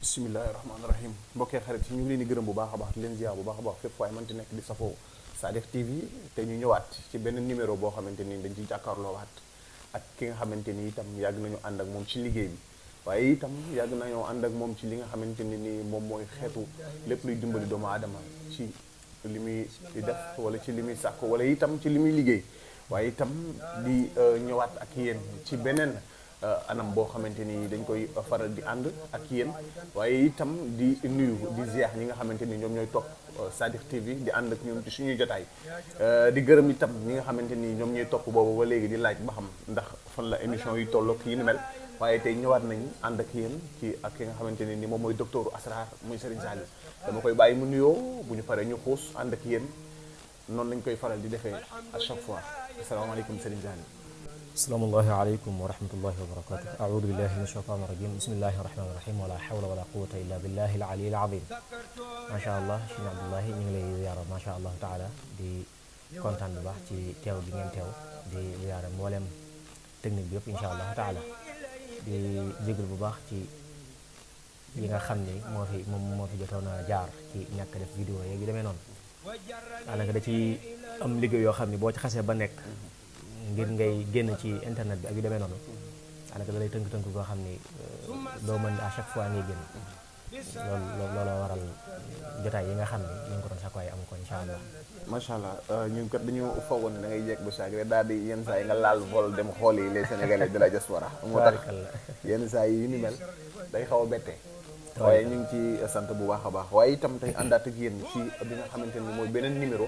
bismillahi rahmaani rahim mbokkee xarit yi ñu ngi leen di gërëm bu baax a baax di leen ziar bu baax a baax fépp waaye mënti nekk di safoo Sadikh TV te ñu ñëwaat ci benn numéro boo xamante ni dañ ci jàkkaarloo waat ak ki nga xamante ni itam yàgg nañu ànd ak moom ci liggéey bi waaye itam yàgg nañoo ànd ak moom ci li nga xamante ne ni moom mooy xeetu lépp luy dimbali doomu aadama ci li muy def wala ci li muy sàkk wala itam ci li muy liggéey waaye itam di ñëwaat ak yéen ci beneen anam boo xamante ni dañ koy faral di ànd ak yéen waaye itam di nuyu di ziar ñi nga xamante ni ñoom ñooy topp Sadikh TV di ànd ak ñoom ci suñuy jotaay di gërëm itam ñi nga xamante ni ñoom ñooy topp boobu ba léegi di laaj ba xam ndax fan la émission yi tollook yi ni mel waaye tey ñëwaat nañ ànd ak yéen ci ak ki nga xamante ne ni moom mooy docteur Asrar muy Serigne Saliou dama koy bàyyi mu nuyoo bu ñu paree ñu xuus ànd ak yéen noonu lañ koy faral di defee à chaque fois asalaamaaleykum Serigne Saliou. Asalaamullahi aleykum wa rahmatullahi wa barakatuh audu billahi min ashaytani rajim bismillahi rahmani rahim wala hawla wala quwata illa billahi al ali al azim macha allah Cheikh Abdoulahi ñu ngi lay ziyaara macha allah taala di kontaan bu baax ci teew bi ngeen teew di ziyaara mboolem technique bi yëpp insha allah taala di jégal bu baax ci yi nga xam ni moo fi jotoon a jaar ci ñàkk def vidéo yeeg yu demee noonu daanaka da ci am liggéey yoo xam ni boo ci xasee ba nekk ngir ngay génn ci internet bi ak yu demee noonu daanaka da lay tënk-tënk koo xam ni doo mën à chaque fois ngay génn looloo waral jotaay yi nga xam ne ñu ngi ko doon sakk waaye am ko incha allah. macha allah ñun kat dañu foogoon ne da ngay jekk ba saag rek daal di yenn saa yi nga laal vol dem xooli les sénégalais de la diaspora moo tax yenn saa yi yu ni mel day xaw a bette waaye ñu ngi ci sant bu baax a baax waaye itam tey àndaat ak yéen ci bi nga xamante ni mooy beneen numéro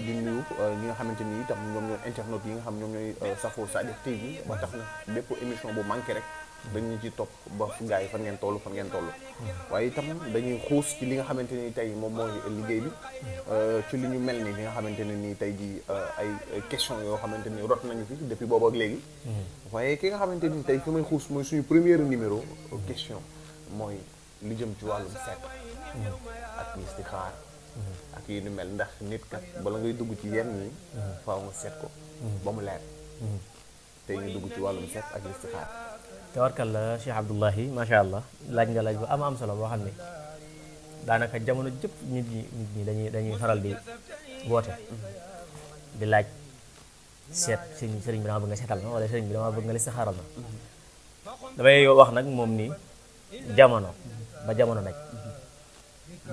di nuyu ñi nga xamante ni itam ñoom ñooy internautes yi nga xam ñoom ñooy safoo Sadikh TV ba tax na bépp émission bu manqué rek dañu ci topp ba gars yi fan ngeen toll waaye itam dañuy xuus ci li nga xamante ni tey moom mooy liggéey bi ci li ñu mel ni li nga xamante ne nii tey ji ay question yoo xamante ni rot nañu fi depuis boobu ak léegi waaye ki nga xamante ni tey fi may xuus mooy suñu premier numéro question mooy li jëm ci wàllum seet ak listixaar ak yu ni mel ndax nit kat bala ngay dugg ci yenn yi faaw nga seet ko ba mu leer tey ñu dugg ci wàllum seet ak listixaar tabarkal la Cheikh Abdoulahi macha allah laaj nga laaj bu am solo boo xam ne daanaka jamono jëpp nit ñi dañuy faral di woote di laaj seet sëriñ bi dama bëgg nga seetal ma wala sëriñ bi dama bëgg nga listixaaral ma damay wax nag moom ni jamono ba jamono nag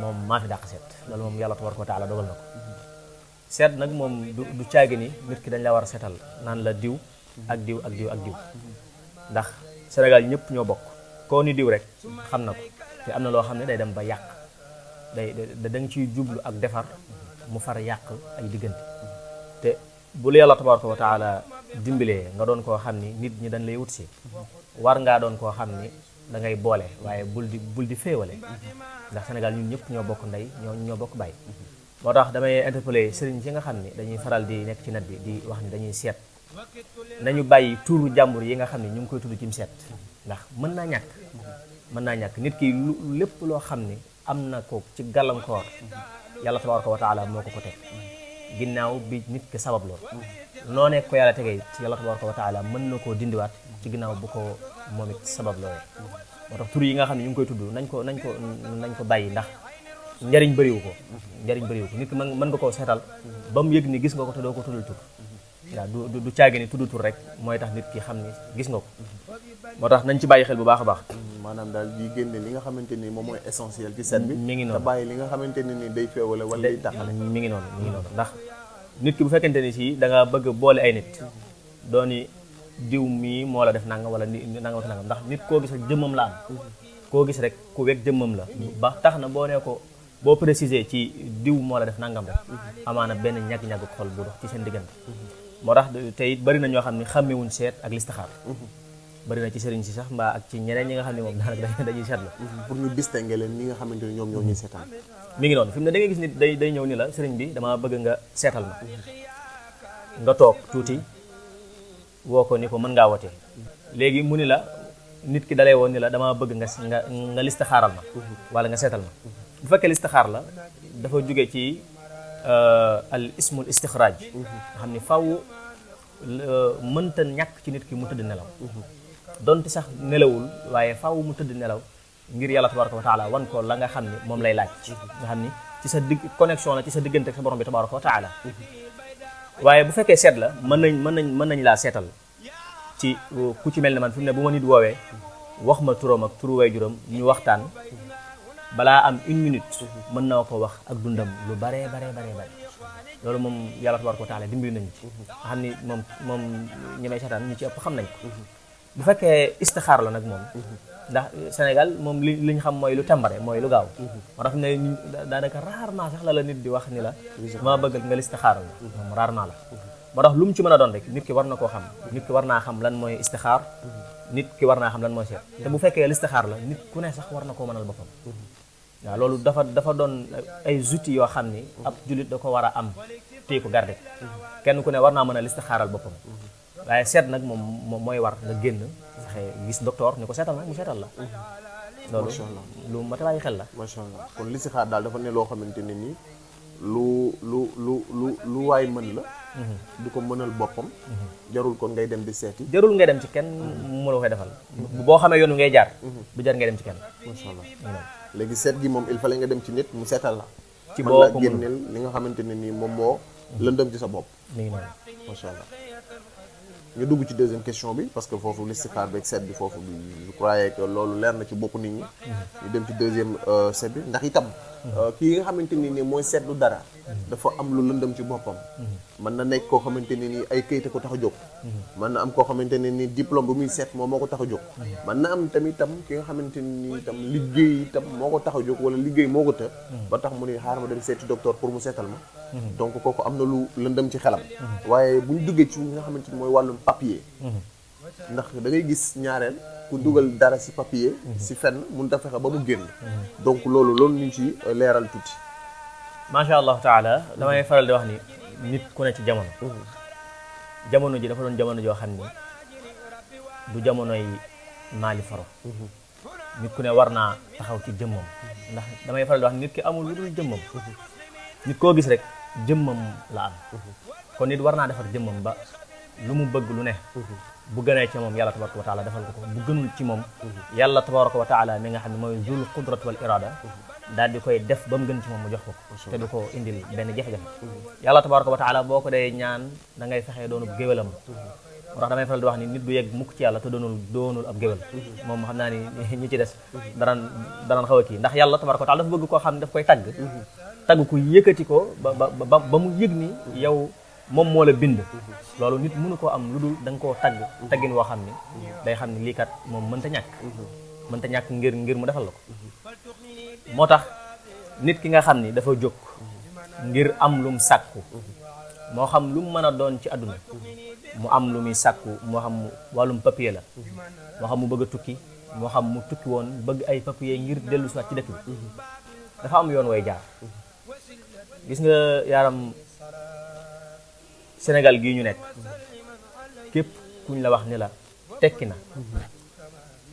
moom maa fi dàq seet loolu moom yàlla tabaraka wa taala dogal na ko seet nag moom du caagi ni nit ki dañ la war a seetal naan la diw ak diw ak diw ak diw ndax Sénégal ñëpp ñoo bokk koo ni diw rek xam na ko te am na loo xam ne day dem ba yàq da nga ciy jublu ak defar mu far yàq ay diggante te bu la yàlla tabaraka wa taala dimbalee nga doon koo xam ni nit ñi dañ lay wut si war ngaa doon koo xam ni da ngay boole waaye bul di féewale ndax Sénégal ñun ñëpp ñoo bokk ndey ñoo bokk baay moo tax damay interpeller sëriñ si nga xam ni dañuy faral di nekk ci net bi di wax ni dañuy seet nañu bàyyi tuuru jàmbur yi nga xam ne ñu ngi koy tudd ci mu seet ndax mën naa ñàkk nit ki lépp loo xam ne am na ko ci gàllankoor yàlla tabaraka wa taala moo ko teg ginnaaw bi nit ki sabab lool noonee ko yàlla tegee ci yàlla tabaraka wa taala mën na koo dindiwaat ci ginnaaw bu ko moom it sabab loolee moo tax tur yi nga xam ne ñu ngi koy tudd nañ ko bàyyi ndax njariñ bëriwu ko nit ki mën nga koo seetal ba mu yëg ni gis nga ko te doo ko tuddal tur waaw du caagi ni tudd tur rek mooy tax nit ki xam ni gis nga ko moo tax nañ ci bàyyi xel bu baax a baax maanaam daal di génne li nga xamante ni moom mooy essentiel ci seet bi mi ngi noonu te bàyyi li nga xamante ni day féewale wala day taxale mi ngi noonu ndax nit ki bu fekkente ni si da nga bëgg boole ay nit dooni diw mii moo la def nangam wala nangam ak nangam ndax nit koo gis rek jëmmam la am koo gis rek ku wekk jëmmam la ba tax na boo nee ko boo préciser ci diw moo la def nangam rek amaana benn ñag-ñag xol bu dox ci seen diggante moo tax tey bari na ñoo xam ne xàmmewuñ seet ak listixaar bari na ci sëriñ si sax mbaa ak ci ñeneen ñi nga xam ne moom daanaka dañuy seet la pour ñu distinguer leen ñi nga xamante ni ñoom ñoo ñuy seetaan mi ngi noonu fi mu ne da ngay gis nit day ñëw ni la sëriñ bi dama bëgg nga seetal ma nga toog tuuti woo ko ni ko mën ngaa wote léegi mu ni la nit ki dalay woon ni la dama bëgg nga listixaaral ma wala nga seetal ma bu fekkee listixaar la dafa jóge ci al ismul istixraaj nga xam ni faw mënta ñàkk ci nit ki mu tëdd nelaw donte sax nelawul waaye faaw mu tëdd nelaw ngir yàlla tabaraka wa taala wan ko la nga xam ni moom lay laaj nga xam ni ci sa digg connexion la ci sa diggante ak sa borom bi tabaraka wa taala waaye bu fekkee seet la mën nañ laa seetal ci ku ci mel ne man fi mu ne bu ma nit woowee wax ma turam ak turu waajuram ñu waxtaan balaa am 1 minute mën naa ko wax ak dundam lu bare loolu moom yàlla tabaraka wa taala dimbali nañu ci nga xam ni moom ñi may seetaan ñu ci ëpp xam nañ ko bu fekkee istixaar la nag moom ndax Sénégal moom li ñu xam mooy lu tembare mooy lu gaaw moo tax ne daanaka rarement sax la nit di wax ni la maa bëggal nga listixaaral la moom rarement la moo tax lu mu ci mën a doon rek nit ki war na koo xam nit ki war naa xam lan mooy istixaar nit ki war naa xam lan mooy seet te bu fekkee listixaar la nit ku ne sax war na koo mënal boppam waaw loolu dafa doon ay outils yoo xam ni ab jullit da ko war a am téye ko garde kenn ku ne war naa mën a listixaaral boppam waaye seet nag moom mooy war nga génn fexe gis docteur ni ko seetal nag mu seetal la loolu lu mat a bàyyi xel la macha allah kon listixaar daal dafa ne loo xamante ne nii lu waay mën la du ko mënal boppam jarul kon ngay dem di seeti jarul ngay dem ci kenn mu la koy defal boo xamee yoonu ngay jaar du jar ngay dem ci kenn macha allah léegi seet gi moom il fallait nga dem ci nit mu seetal la ci mën la génneel li nga xamante ne nii moom moo lëndëm ci sa bopp mi ngi noonu macha allah ñu dugg ci deuxième question bi parce que foofu listixaar beeg seet bi foofu bi je croyais que loolu leer na ci bopp nit ñi ñu dem ci deuxième seet bi ndax itam kii nga xamante ni nii mooy seetlu dara dafa am lu lëndëm ci boppam mën na nekk koo xamante ne nii ay kayit ko tax a jóg mën na am koo xamante ne nii diplôme bu muy seet moom moo ko tax a jóg mën na am tamit itam ki nga xamante ni nii itam liggéey itam moo ko tax a jóg wala liggéey moo ko të ba tax mu ne xaaral ma dem seeti docteur pour mu seetal ma donc kooku am na lu lëndëm ci xelam waaye bu ñu duggee ci nga xamante ni mooy wàllum papier ndax da ngay gis ñaareel ku dugal dara ci papier ci fenn mun ta fexe ba mu génn donc loolu ñu ci leeral tuuti macha allahu taala damay faral di wax ni nit ku ne ci jamono ji dafa doon jamono joo xam ni du jamonoy maali faro nit ku ne war naa taxaw ci jëmmam ndax damay faral di wax nit ki amul lu dul jëmmam nit koo gis rek jëmmam la am kon nit war naa defar jëmmam ba lu mu bëgg lu ne bu gënee ci moom yàlla tabaraka wa taala defal ko bu gënul ci moom yàlla tabaraka wa taala mi nga xam ne mooy zul qudrat wal irada daal di koy def ba mu gën ci moom mu jox ko te du ko indil benn jafe-jafe yàlla tabaraka wa taala boo ko dee ñaan da ngay fexee doonub géwélam moo tax damay faral di wax ni nit du yegg mukk ci yàlla te doonul ab géwél moom xam naa ni ñi ci des danaan xaw a kii ndax yàlla tabaraka wa taala dafa bëgg koo xam ne daf koy tagg ku yëkkati ko ba mu yëg ni yow moom moo la bind loolu nit mënu koo am lu dul da nga koo taggin woo xam ni day xam ni lii kat moom mënta ñàkk ngir mu defal la ko moo tax nit ki nga xam ni dafa jóg ngir am lum sàkku moo xam lu mu mën a doon ci àdduna mu am lu muy sàkku moo xam wàllum papier la moo xam mu bëgg a tukki moo xam mu tukki woon bëgg ay papier ngir dellu soit ci dëkk bi dafa am yoon way jaar gis nga yaaram Sénégal gii ñu nekk képp kuñ la wax ni la tekki na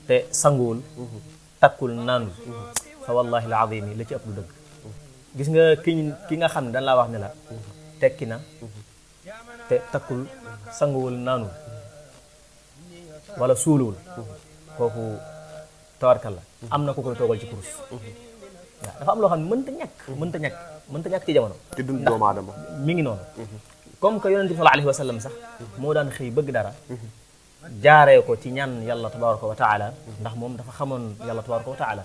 te sanguwul takkul naanul fa wallahi alazim la ci ëpp lu dëgg gis nga ki nga xam ne dañ laa wax ni la tekki na te takkul sanguwul naanul wala suuluwul kooku tawarkal la am na ku koy toogal ci kurus waaw dafa am loo xam ne mënta ñàkk ci jamono ci dund doomu aadama mi ngi noonu comme que yonent bi sallallahu alayhi wa sallam sax moo daan xëy bëgg dara jaaree ko ci ñaan yàlla tabaraka wa taala ndax moom dafa xamoon yàlla tabaraka wa taala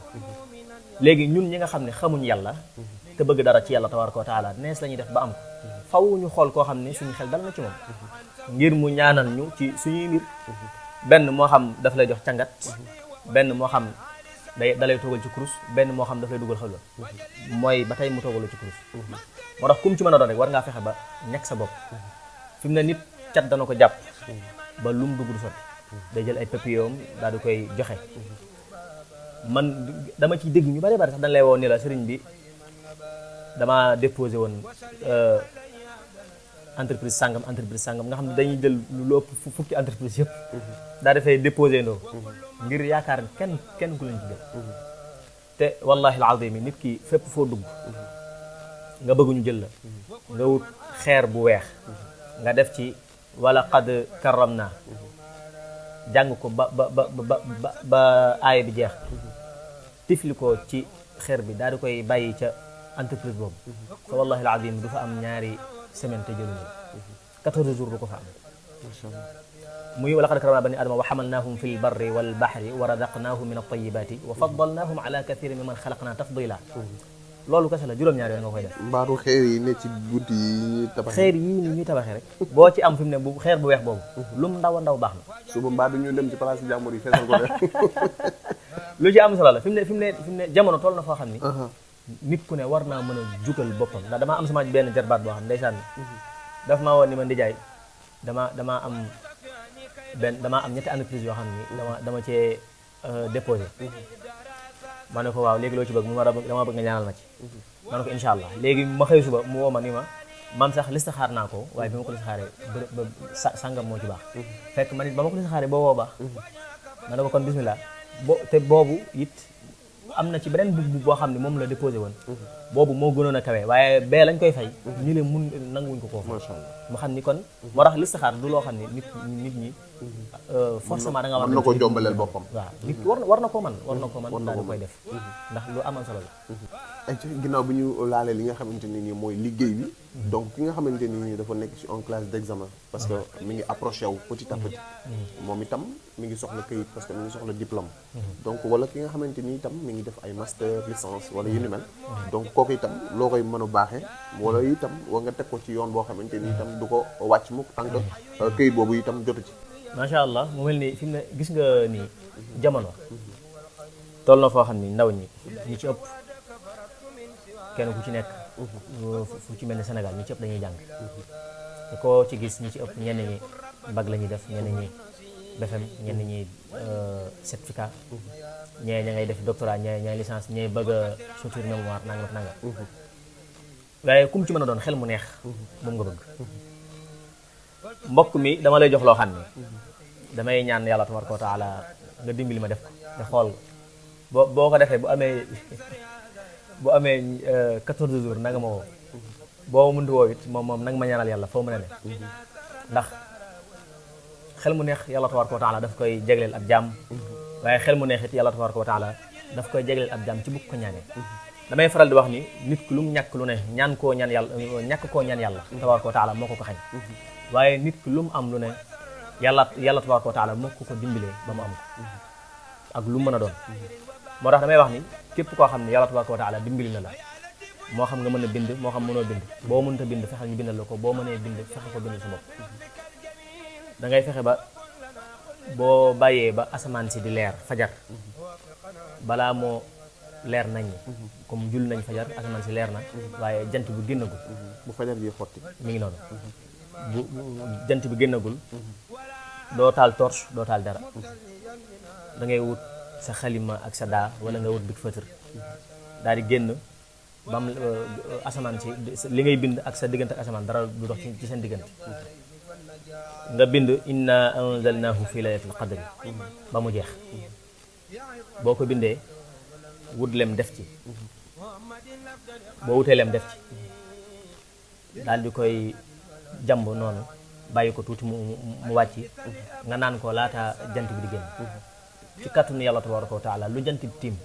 léegi ñun ñi nga xam ne xamuñ yàlla te bëgg dara ci yàlla tabaraka wa taala nees la ñuy def ba am ko faw ñu xool koo xam ne suñu xel dal na ci moom ngir mu ñaanal ñu ci suñuy mbir benn moo xam daf lay jox cangat benn moo xam dalay toogal ci kurus benn moo xam daf lay dugal xalwa mooy ba tey mu toogaloo ci kurus moo tax kum ci mën a doon rek war ngaa fexe ba nekk sa bopp fi mu ne nit cat dana ko jàpp ba lu mu dugg du sotti day jël ay papillon daal di koy joxe man dama ciy dégg ñu bari sax dañ lay woo ni la sëriñ bi dama déposé woon entreprise sangam nga xam ne dañuy jël lu ëpp fukki entreprise yëpp daa dafay déposé ndoo ngir yaakaar kenn ku leen ci jël te wallahi alazim nit ki fépp foo dugg nga bëgguñu jël la nga wut xeer bu weex nga def ci wala qad karram naa jàng ko ba aaya bi jeex tifli ko ci xeer bi daal di koy bàyyi ca entreprise boobu fa wallahi alazim du fa am ñaari semaine te jëluñu 14 jours du ko fa am macha allah. muy wa laqad karamna bani adama wa hamalnahum fi lbarri walbahri wa razaqnahum min altayibati wa faddalnahum ala kathirin mimman xalaqna tafdila loolu kese la juróom-ñaari yoon nga koy def. mbaaru xeer yi ne ci guddi yi ñuy tabax. xeer yii ni ñuy tabaxee rek boo ci am fi mu ne bu xeer bu weex boobu lu mu ndaw a ndaw baax na. suba mbaa du ñu dem ci place jàmbur yi feesal ko def. lu ci am solo la fi mu ne jamono toll na foo xam ni. nit ku ne war naa mën a jugal boppam ndax damaa am sama benn jarbaat boo xam ndeysaan daf maa woon ni ma ndijaay damaa am ñetti entreprise yoo xam ni dama cee déposé. ma ne ko waaw léegi loo ci bëgg mu dama bëgg nga ñaanal ma ci. ma ne ko incha allah léegi ma xëy suba mu woo ma ni ma man sax listixaar naa ko waaye bi ma ko listixaaree ba sangam moo ci baax. fekk man it ba ma ko listixaaree boo baax. ma ne ko kon bismillah te boobu it am na ci beneen bug boo xam ne moom la déposé woon. boobu moo gënoon a kawe waaye bee lañ koy fay. ñu leen mun nanguwuñ ko koo fay. macha allah mu xam ni kon moo tax listixaar du loo xam ne nit ñi forcément da nga war na ko jombaleel boppam. waaw nit war na ko man daal di koy def ndax lu amal solo la. ay ci ginnaaw bi ñu laalee li nga xamante ne nii mooy liggéey bi. donc ki nga xamante ni nii dafa nekk ci en classe d'examen parce que mi ngi approché wu petit à petit. moom itam mi ngi soxla këyit parce que mi ngi soxla diplôme. donc wala ki nga xamante ni itam mi ngi def ay master licence wala yu ni mel. donc kooku itam loo koy mën a baaxee wala itam war nga teg ko ci yoon boo xamante ni itam du ko wàcc mukk tant que këyit boobu itam jotu ci. macha allah mu mel ni fi mu ne gis nga ni jamono toll na foo xam ni ndaw ñi ci ëpp kenn ku ci nekk fu ci mel ni Sénégal ñi ci ëpp dañuy jàng te koo ci gis ñi ci ëpp ñenn ñi bac la ñuy def ñenn ñi BFEM ñenn ñi certificat ñee ña ngay def doctorat ñee licence ñee bëgg a soutenir mémoire nanga waaye kum ci mën a doon xel mu neex moom nga bëgg mbokk mi dama lay jox loo xam ne damay ñaan yàlla tabaraka wa taala nga dimbali ma def ko te xool boo ko defee bu amee 14 jours nanga ma woo boo mënti woo it moom nanga ma ñaanal yàlla foo mën a ne ndax xel mu neex yàlla tabaraka wa taala daf koy jegleel ab jaam waaye xel mu neex it yàlla tabaraka wa taala daf koy jegleel ab jaam ci bugg ko ñaanee damay faral di wax ni nit ku lu mu ñàkk lu ne ñàkk koo ñaan yàlla tabaraka wa taala moo ko xañ waaye nit ki lu mu am lu ne yàlla tabaraka wa taala moo ko dimbalee ba mu am ko ak lu mu mën a doon moo tax damay wax ni képp koo xam ne yàlla tabaraka wa taala dimbali na la moo xam nga mën a bind moo xam mënoo bind boo mënta bind fexeel ñu bindal la ko boo mënee bind fexe ko bindal sa bopp da ngay fexe ba boo bàyyee ba asamaan si di leer fajar balaa moo leer nañ comme jul nañ fajar asamaan si leer na waaye jant bi génnagul bu fajar bi xotti mi ngi noonu bu jant bi génnagul doo taal torche doo taal dara da ngay wut sa xalima ak sa daa wala nga wut big fëtër daal di génn bam asamaan si li ngay bind ak sa diggante ak asamaan dara du dox ci seen diggante nga bind inna anzalnahu fi laylatil qadri ba mu jeex boo ko bindee wut lem def ci boo wutee lem def ci daal di koy jàmb noonu bàyyi ko tuuti mu wàcc nga naan ko laata jant bi di génn ci kàttanu yàlla tabaraka wa taala lu jant bi tiim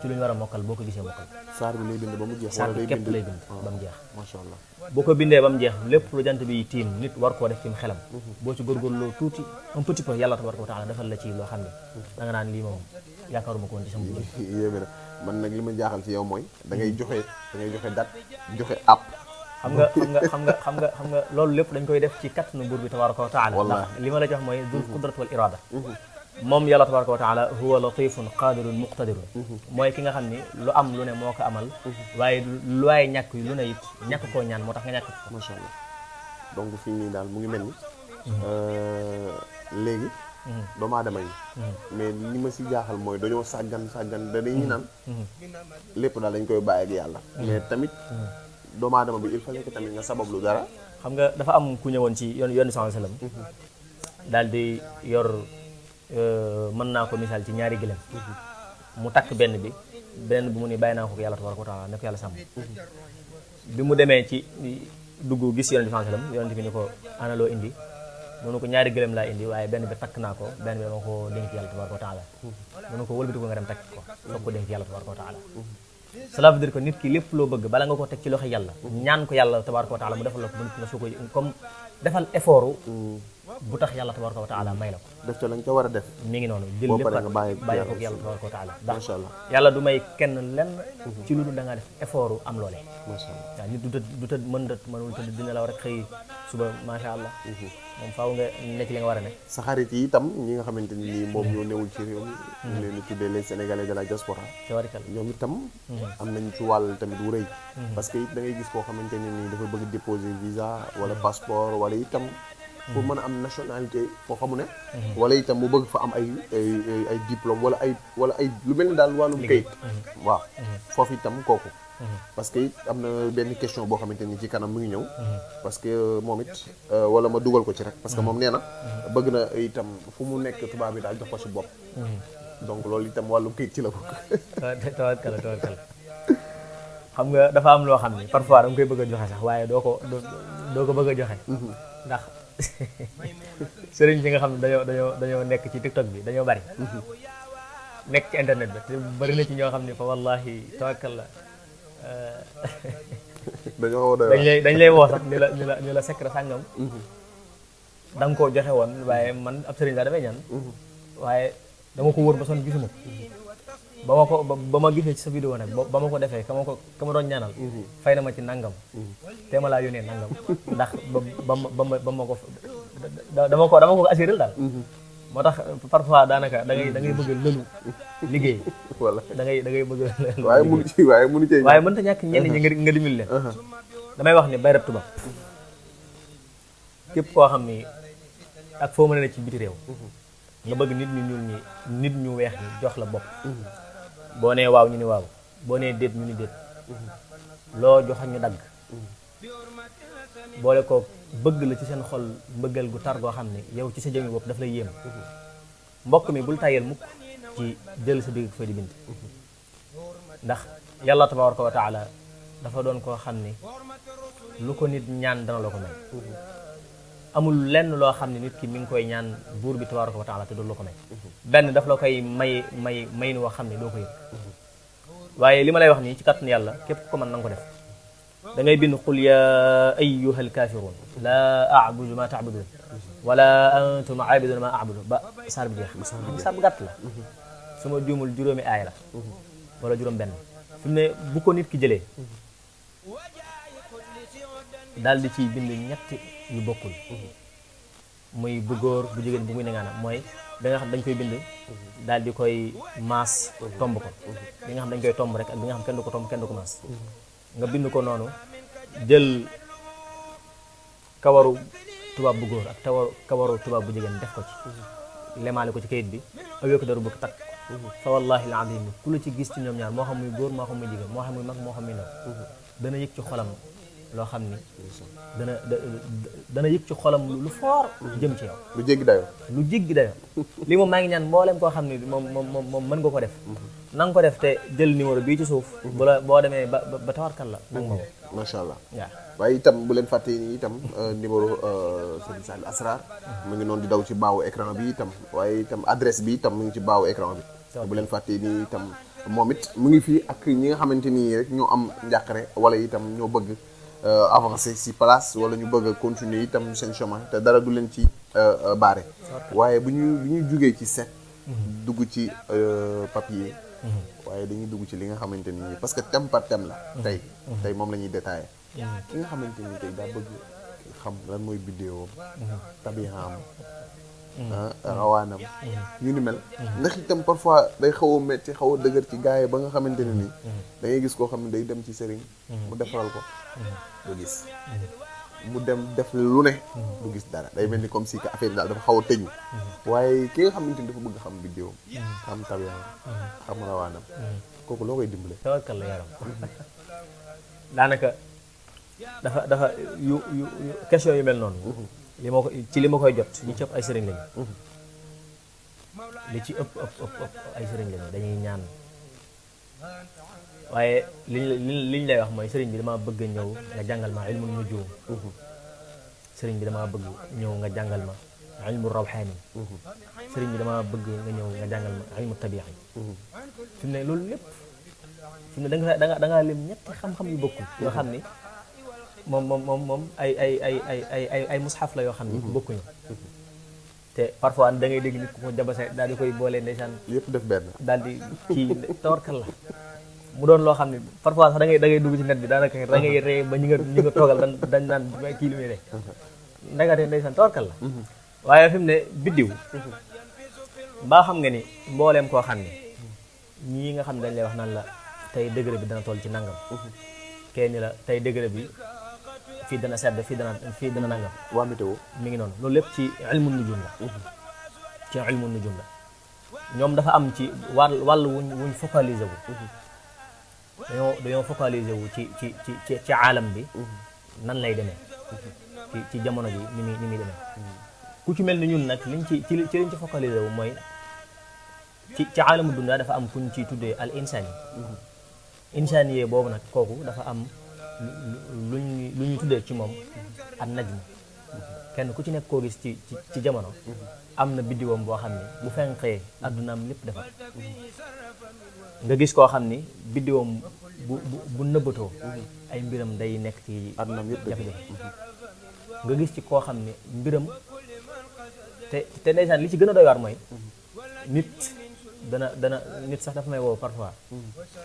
ci lu ñu war a mokkal boo ko gisee mokkal saar bi lay bind ba mu jeex saar bi képp lay bind ba mu jeex macha allah boo ko bindee ba mu jeex lépp lu jant bi tiim nit war koo def ci xelam boo ci góorgóorloo tuuti un petit peu yàlla tabaraka wa taala defal la ci loo xam ne da nga naan lii moom yaakaaruma ko woon ci sama dund yéeme na man nag li ma jaaxal ci yow mooy da ngay joxe date joxe app xam nga loolu lépp dañ koy def ci kattanu buur bi tabaraka wa taala ndax li ma la jox mooy dul qudrat wal irada moom yàlla tabaraka wa taala huwa latifun qadirun muqtadirun mooy ki nga xam ni lu am lu ne moo ko amal waaye lu waaye ñàkk lu ne it ñàkk koo ñaan moo tax nga ñàkk ko macha allah donc fii nii daal mu ngi mel ni léegi doomu aadama yi mais li ma si jaaxal mooy dañoo sàggan da dañuy naan lépp daal dañ koy bàyyi ak yàlla mais tamit doomu aadama bi il fallait que tamit nga sabablu dara xam nga dafa am ku ñëwoon ci yoonu sallallahu alayhi wasallam daal di yor mën naa ko misaal ci ñaari gëlëm mu takk benn bi mu ni bàyyi naa ko yàlla tabaraka wa taala ne ko yàlla sàmm bi mu demee ci dugg gis yonent bi sallallahu alayhi wasallam yonent bi ni ko ana loo indi mënu ko ñaari gëlëm laa indi waaye benn bi takk naa ko benn bi dama ko dénk yàlla tabaraka wa taala mënu ko wëlbati ko nga dem takk ko soog ko dénk yàlla tabaraka wa taala cela veut dire que nit ki lépp loo bëgg bala nga ko teg ci loxo yàlla ñaan ko yàlla tabaraka wa taala mu defal la ko nga soo ko comme defal effort bu tax yàlla tabaraka wa taala may la ko def ca lañ ca war a def mi ngi noonu jël boo lépp paree nga bàyyi ko yàlla tabaraka wa taala ndax macha allah yàlla du may kenn lenn ci lu dul da ngaa def effort am loole macha allah waaw nit du tëdd mënul tëdd dina la war a xëy suba macha allah moom faaw nga ne ci li nga war a ne sa xarit yi itam ñi nga xamante ni nii moom ñoo newul ci réew mi ñu leen di tuddee les sénégalais de la diaspora tabarikal ñoom itam am nañ ci wàll tamit wu rëy parce que it da ngay gis koo xamante ne nii dafa bëgg déposer visa wala passeport wala itam pour mën a am nationalité foo xamu ne wala itam mu bëgg fa am ay diplôme wala ay lu mel ni daal wàllum kayit waaw foofu itam kooku parce que it am na benn question boo xamante ni ci kanam mu ngi ñëw parce que moom it wala ma dugal ko ci rek parce que moom nee na bëgg na itam fu mu nekk tubaab bi daal jox ko ci bopp donc loolu itam wàllum kayit ci la bokk tawakkal xam nga dafa am loo xam ni parfois da nga koy bëgg a joxe sax waaye doo ko bëgg a joxe ndax sëriñ si nga xam ne dañoo nekk ci TikTok bi dañoo bari nekk ci internet bi te bari na ci ñoo xam ne fa wallahi tawakkal la dañ lay woo sax ni la secret sàngam da nga koo joxe woon waaye man ab sëriñ laa dafay ñaan waaye dama ko wóor ba sonn gisuma ko ba ma gisee ci sa vidéo nag ba ma ko defee ka ma doon ñaanal fay na ma ci nangam te ma laa yónnee nangam ndax ba ma ko dama ko assuré daal moo tax parfois daanaka da ngay bëgg lëlu liggéey wala da ngay bëgg waaye munu ci waaye mënta ñàkk ñenn ñi nga dimil leen damay wax ni bayrab tubaab képp koo xam ni ak foo mën a ne ci biti réew nga bëgg nit ñu ñuul ñi nit ñu weex ñi jox la bopp boo nee waaw ñu ni waaw boo nee déet ñu ni déet loo jox ñu dagg boole ko bëgg la ci seen xol mbëggal gu tar goo xam ne yow ci sa jëmmi bopp daf lay yéem mbokk mi bul tàyyel mukk ci jël sa bigg fa di bind ndax yàlla tabaraka wa taala dafa doon koo xam ni lu ko nit ñaan dana la ko may amul lenn loo xam ne nit ki mi ngi koy ñaan buur bi tabaraka wa taala te du la ko may benn daf la koy may ni woo xam ne doo ko yëg waaye li ma lay wax nii ci kàttanu yàlla képp ko mën na nga ko def da ngay bind qul ya ayyuha alkafirun laa a'budu ma ta'budun wala antum aabiduna ma a'budu ba saar bi jeex saar bu gàtt la su ma juumul juróomi aay la wala juróom benn fi mu ne bu ko nit ki jëlee daal di ciy bind ñetti yu bokkul muy bu góor bu jigéen bu muy nengaana mooy da nga xam dañ koy bind daal di koy maas tomb ko bi nga xam dañ koy tomb rek ak bi nga xam kenn du ko tomb kenn du ko maas nga bind ko noonu jël kawaru tubaab bu góor ak kawaru tubaab bu jigéen def ko ci lemaale ko ci kayit bi awee ko daru bëgg takk fa wallahi alazim ku la ci gis ci ñoom ñaar moo xam muy góor moo xam muy jigéen moo xam muy mag moo xam muy ndaw dana yëg ci xolam loo xam ni dana yëg ci xolam lu foor jëm ci yow lu jéggi dayoo lii moom maa ngi ñaan mboolem koo xam ni moom mën nga ko def na nga ko def te jël numéro bii ci suuf boo demee ba tawarkal la nanga ma ko macha allah waaw waaye itam bu leen fàtte ni itam numéro Serigne Sall Asrar mu ngi noonu di daw ci baawu écran bi itam waaye itam adresse bi itam mu ngi ci baawu écran bi bu leen fàtte ni itam moom it mu ngi fii ak ñi nga xamante nii rek ñoo am njàqare wala itam ñoo bëgg avancer si place wala ñu bëgg a continuer itam seen chemin te dara du leen ci baare waaye bu ñuy jugee ci set dugg ci papier waaye dañuy dugg ci li nga xamante ni parce que thème par thème la tey moom la ñuy détaillé ki nga xamante ni tey daa bëgg xam lan mooy bidéowam tabihaam rawaanam yu ni mel ndax itam parfois day xaw a metti xaw a dëgër ci gars yi ba nga xamante ne nii da ngay gis koo xam ne day dem ci sëriñ mu defaral ko du gis mu dem def lu ne du gis dara day mel ni comme si que affaire daal dafa xaw a tëju waaye ki nga xamante ni dafa bëgg xam bidéowam xam tabihaam xam rawaanam kooku loo koy dimbale tawakkal la yaram daanaka dafa yu question yu mel noonu li ma koy jot ñi ci ëpp ay sëriñ lañu li ci ëpp ay sëriñ lañu dañuy ñaan waaye liñ lay wax mooy sëriñ bi dama bëgg a ñëw nga jàngal ma ilmu nujum sëriñ bi damaa bëgg ñëw nga jàngal ma ilmu rawxaani sëriñ bi damaa bëgg nga ñëw nga jàngal ma ilmu tabiixi fi mu ne loolu lépp fi mu ne da nga lim ñetti xam-xam yu bokkul yoo xam ni moom ay mushaf la yoo xam ni bokkuñu te parfois da ngay dégg nit ku ko jabase daal di koy boolee ndeysaan yëpp def benn daal di kii tawarkal la mu doon loo xam ne parfois sax da ngay dugg ci net bi daanaka da ngay ree ba ñi nga toogal dañ naan kii lu muy ree ndagate ndeysaan tawarkal la waaye fi mu ne biddiw mbaa xam nga ni mbooleem koo xam ne ñii nga xam ne dañ lay wax naan la tey degré bi dana toll ci nangam kenn ni la tey degré bi fii dana sedd fii dana nangam waa météo mi ngi noonu loolu lépp ci ilmu nujum la ci ilmu nujum la ñoom dafa am ci wàll wuñ focaliser wu dañoo focaliser wu ci aalam bi nan lay demee ci jamono ji ni muy demee ku ci mel ni ñun nag liñ liñ ci focaliser wu mooy ci aalamu dunya dafa am kuñ ci tuddee al insani insani yee boobu nag kooku dafa am lu ñu tuddee ci moom an najm kenn ku ci nekk koo gis ci jamono am na biddiwam boo xam ne bu fenqee addunaam lépp defar nga gis koo xam ni biddiwam bu nëbbatoo ay mbiram day nekk ci addunaam yëpp jafe-jafe nga gis ci koo xam ne mbiram te ndeysaan li ci gën a doy waar mooy nit dana nit sax dafa may woo parfois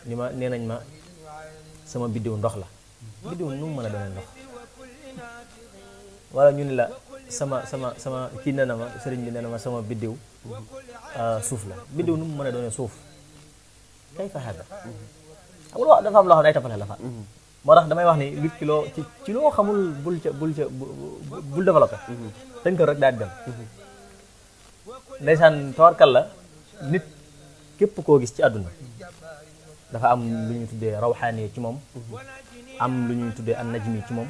ni ma nee nañ ma sama biddiw ndox la biddiw nu mu mën a doonee ndox wala ñu ni la sama kii nee na ma sëriñ bi nee na ma sama biddiw suuf la biddiw nu mu mën a doonee suuf kay fa hada xam nga dafa am loo xam ne ay tapale la fa moo tax damay wax ni nit ki loo ci loo xamul bul développé dañ ko rek daal di dem ndeysaan tawarkal la nit képp koo gis ci àdduna dafa am lu ñuy tuddee rawxaani ci moom am lu ñuy tuddee an najmi ci moom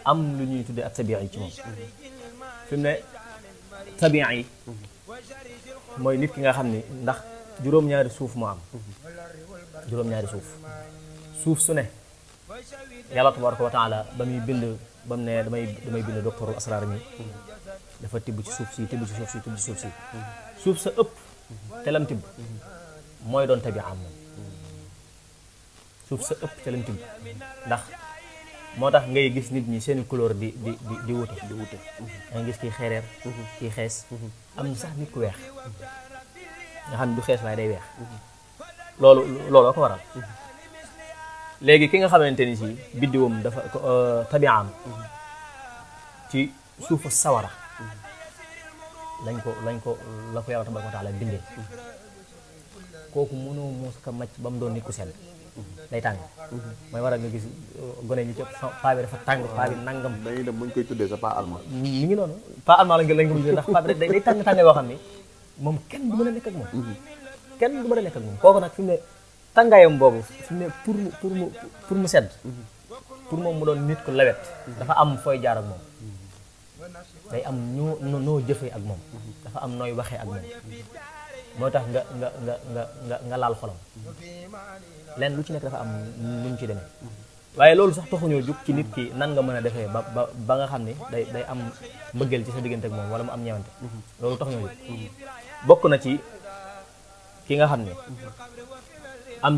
am lu ñuy tuddee ak tabi'i ci moom fi mu ne tabi'i mooy nit ki nga xam ni ndax juróom-ñaari suuf moo am juróom-ñaari suuf su ne yàlla tabaraka wa taala ba muy bind ba mu ne damay bind docteurul asrar mi dafa tibb ci suuf si tibb ci suuf si tibb ci suuf si suuf sa ëpp te lam tibb mooy doon tabi'am moom suuf sa ëpp te lam tibb ndax moo tax ngay gis nit ñi seeni couleur di wute da ngay gis kii xeereer kii xees am na sax nit ku weex nga xam ne du xees waaye day weex loolu ko waral léegi ki nga xamante ni si biddiwam dafa tabi'am ci suufu sawara la ko yàlla tabaraka wa taala bindee kooku mënoo mos ka macc ba mu doon nit ku sedd day tàng mooy waral nga gis gone ñi ci paa bi dafa tàng paa bi nangam dañuy dem buñ koy tuddee sa paa allemand mi ngi noonu paa allemand lañ ko tuddee ndax paa bi day tàng yoo xam ni moom kenn du mën a nekk ak moom kenn du mën a nekk ak moom kooku nag fi mu ne tàngaayam boobu fi mu ne pour mu sedd pour moom mu doon nit ku lewet dafa am fooy jaar ak moom day am noo jëfee ak moom dafa am nooy waxee ak moom moo tax nga laal xolam lenn lu ci nekk dafa am nu mu ci demee waaye loolu sax taxuñoo jug ci nit ki nan nga mën a defee ba nga xam ne day am mbëggeel ci sa diggante ak moom wala mu am ñewante loolu taxuñoo jug bokk na ci ki nga xam ne am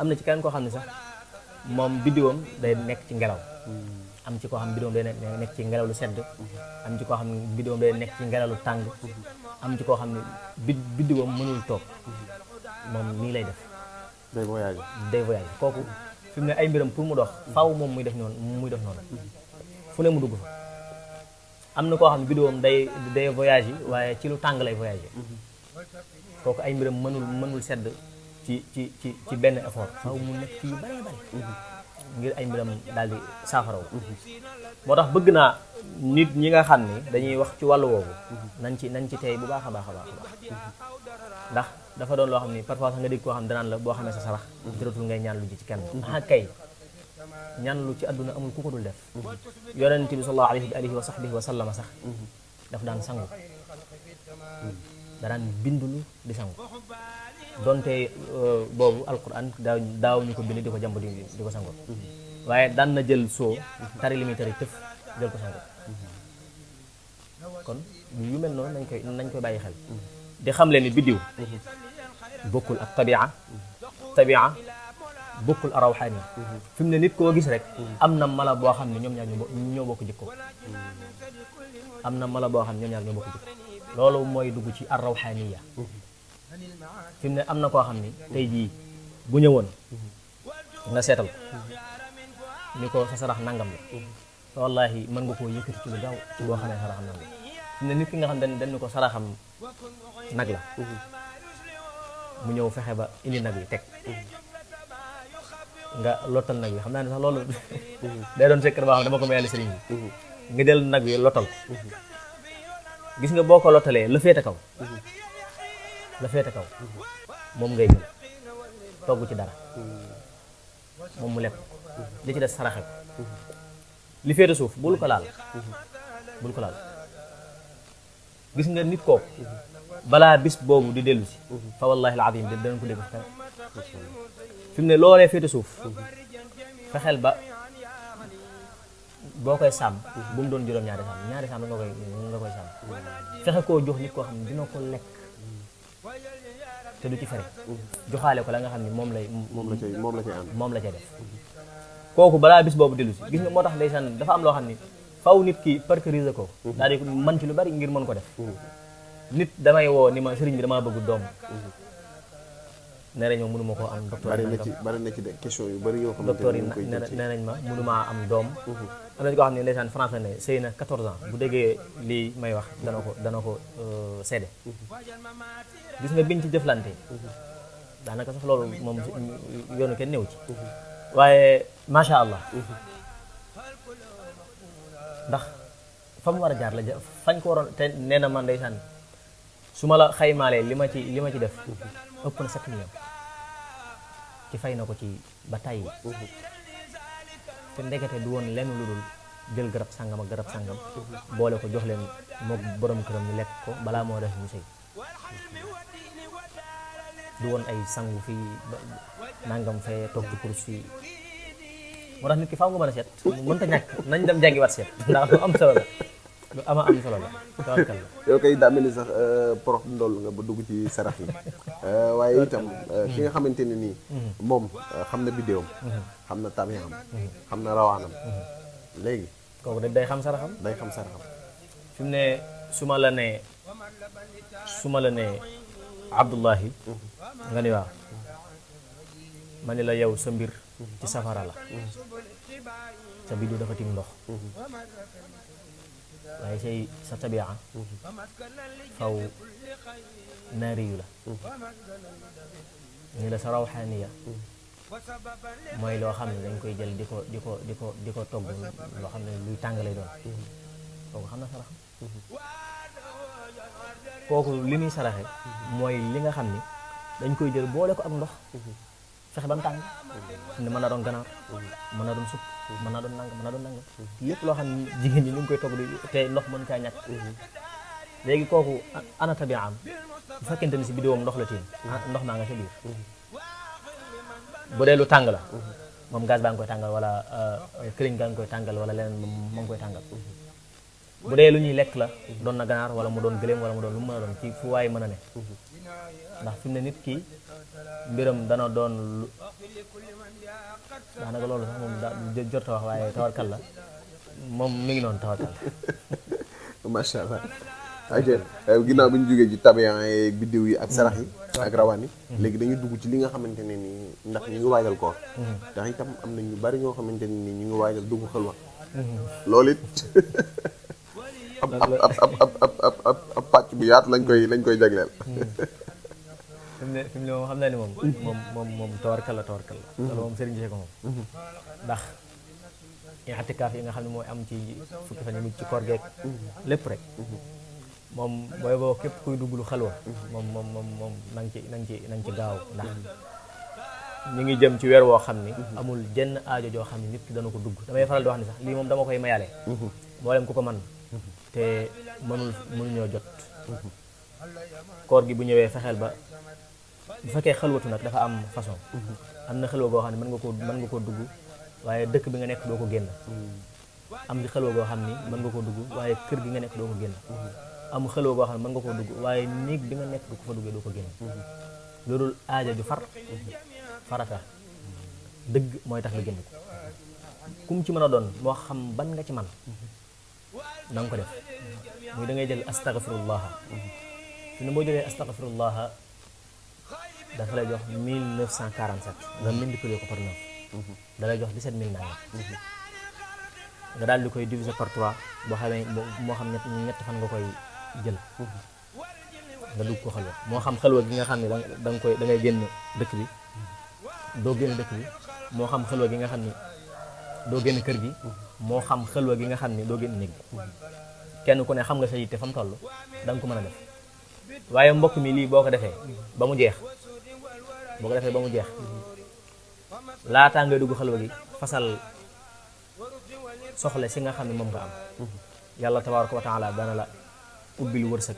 na ci keneen koo xam ne sax moom biddiwam day nekk ci ngelaw am ci koo xam ne biddiwam day nekk ci ngelaw lu sedd am ci koo xam ne biddiwam day nekk ci ngelaw lu tàng am ci koo xam ne biddiwam mënul toog moom nii lay def day voyage kooku fi mu ne ay mbiram pour mu dox faaw moom muy def noonu fu ne mu dugg fa am na koo xam ne biddiwam day voyage yi waaye ci lu tàng lay voyage kooku ay mbiram mënul sedd ci benn effort faaw mu nekk ci yu bari ngir ay mbiram daal di saafaraw moo tax bëgg naa nit ñi nga xam ne dañuy wax ci wàllu woowu nañ ci tey bu baax a baax ndax dafa doon loo xam ni parfois sax nga dégg koo xam ne danaan la boo xamee sa sarax jëratul ngay ñaan lu ji ci kenn kay ñaan lu ci àdduna amul ku ko dul def yonent bi sallallahu alayhi wa sahbihi wa sallama sax daf daan sangu da daan bindulu di sangu donte boobu alquran daaw ñu ko bind di ko jàmb di ko sango waaye daan na jël soo tari li muy tari tëf jël ko sango kon yu mel noonu nañ koy bàyyi xel di xam leen ni biddiw bokkul ak tabia bokkul ak rawxaani fi mu ne nit koo gis rek am na mala boo xam ne ñoom ñaar ñoo bokk jikko am na mala boo xam ne ñoom ñaar ñoo bokk jikko loolu mooy dugg ci ar rawxaaniya fi mu ne am na koo xam ni tey jii bu ñëwoon nga seetal ni ko sa sarax nangam la wallahi mën nga koo yëkkati ci lu gaaw ci boo xamee saraxam nangam fi mu ne nit ki nga xam dañ ni ko saraxam nag la mu ñëw fexe ba indi nag yi teg nga lottal nag yi xam naa ne sax loolu day doon secret boo xam ne dama ko mayal sëriñ bi nga del nag yi lottal gis nga boo ko lottalee la féete kaw moom ngay jël togg ci dara moom mu lekk li ci des saraxe ko li féete suuf bul ko laal gis nga nit kooku balaa bis boobu di dellu si fa wallahi alazim danañ ko dégg fi mu ne loolee féete suuf fexeel ba boo koy sàmm bu mu doon juróom ñaari sàmm nga koy sàmm fexe koo jox nit koo xam ne dina ko lekk te du ci fere joxaale ko la nga xam ne moom la cay def kooku balaa bis boobu dellu si gis nga moo tax ndeysaan dafa am loo xam ni faw nit ki parcuriser ko daal di mën ci lu bari ngir mën ko def nit damay woo ni ma sëriñ bi damaa bëgg doom nee nañ ma mënuma koo am docteur bari na ci de question yu bari yoo xam ne docteur yi nee nañ ma mënumaa am doom am na ci koo xam ne ndeysaan français ne sëy na 14 ans bu déggee lii may wax dana ko seede gis nga biñ ci jëflante daanaka sax loolu moom yoonu kenn néew ci waaye macha allah ndax fa mu war a jaar la fañ ko waroon te nee na man ndeysaan su ma la xaymaalee li ma ci def ëpp na 7 millions ci fay na ko ci ba tàyyi te ndekete du woon lenn lu dul jël garab sàngam ak garab sàngam boole ko jox leen mook borom këram ñu lekk ko balaa moo def ñu sëy du woon ay sangu fii nangam fee toog ci kurus fii moo tax nit ki faaw nga mën a seet mënta ñàkk nañ dem jàngi wat seet ndax lu am solo la lu am solo la tawakkal la yow kay daa mel ni sax prof ndoll nga ba dugg ci sarax yi waaye itam ki nga xamante ne nii moom xam na biddéewam xam na tabiam xam na rawaanam léegi kooku day xam saraxam fi mu ne su ma la nee Abdullahi nga ni waaw ma ni la yow sa mbir ci safara la sa biddu dafa tim ndox waaye sa tabia faw naari yu la ni la sa rawxaaniya mooy loo xam ne dañ koy jël di ko togg loo xam ne luy tàng lay doon kooku xam na saraxam kooku li muy saraxe mooy li nga xam ni dañ koy jël boole ko ak ndox fexe ba mu tàng ne mën na doon ganaar mën na doon supp mën na doon nangam lépp loo xam ne jigéen ñi ñu ngi koy togg di te ndox mën caa ñàkk léegi kooku ana tabiam bu fekkente ni si bidéowam ndox la tiim ndox maa nga ca biir bu dee lu tàng la moom gaz baa ngi koy tàngal wala këriñ gaa ngi koy tàngal wala leneen moo ngi koy tàngal bu dee lu ñuy lekk la doon na ganaar wala mu doon gëléem wala mu doon lu mu mën a doon ci fu waay mën a ne ndax fi mu ne nit ki mbiram dana doon lu daanaka loolu sax moom jot a wax waaye tawarkal la moom mi ngi noonu tawarkal la macha allah aja ginnaaw bi ñu jógee ci tabian yi biddiw yi ak sarax yi ak rawaan yi léegi dañuy dugg ci li nga xamante ne nii ndax ñu ngi waajal koor ndax itam am na ñu bari ñoo xamante ne nii ñu ngi waajal dugg xelwa loolu it ab pàcc bu yaatu lañ koy jagleel fi mu ne moom xam naa ni moom tawarkal la loolu moom sëriñ bi ko moom ndax i'tikaaf yi nga xam ne mooy am ci fukki fan yi mujj ci koor geek lépp rek moom booy boo képp kuy dugg lu xalwa moom nang ci gaaw ndax ñu ngi jëm ci weer woo xam ni amul jenn aajo joo xam ne nit ki dana ko dugg damay faral di wax ni sax lii moom dama koy mayaale mboolem ku ko man te mënuñoo jot koor gi bu ñëwee fexeel ba bu fekkee xalwatu nag dafa am façon am na xalwa goo xam ne mën nga koo dugg waaye dëkk bi nga nekk doo ko génn am di xelwa goo xam ni mën nga koo dugg waaye kër gi nga nekk doo ko génn am xelwa goo xam ne mën nga koo dugg waaye néeg bi nga nekk du ko fa duggee doo ko génn loolu aaja ju farata dëgg mooy tax nga génn ko kum ci mën a doon moo xam ban nga ci man na nga ko def muy da ngay jël astaghfirullaha fi ne boo jëlee astaghfirullaha dafa lay jox 1947 nga multiplier ko par 9 da lay jox 17000 nangam nga daal di koy diviser par 3 boo xamee moo xam ñett fan nga koy jël nga dugg ko xalwa moo xam xalwa gi nga xam ne da ngay génn dëkk bi doo génn dëkk bi moo xam xalwa gi nga xam ne doo génn kër gi moo xam xalwa gi nga xam ne doo génn néeg bi kenn ku ne xam nga sa yitte fa mu toll da nga ko mën a def waaye mbokk mi lii boo ko defee ba mu jeex laataa ngay dugg xalwa gi fasal soxla si nga xam ne moom nga am yàlla tabaaraka wa taala dana la ubbil wërsëg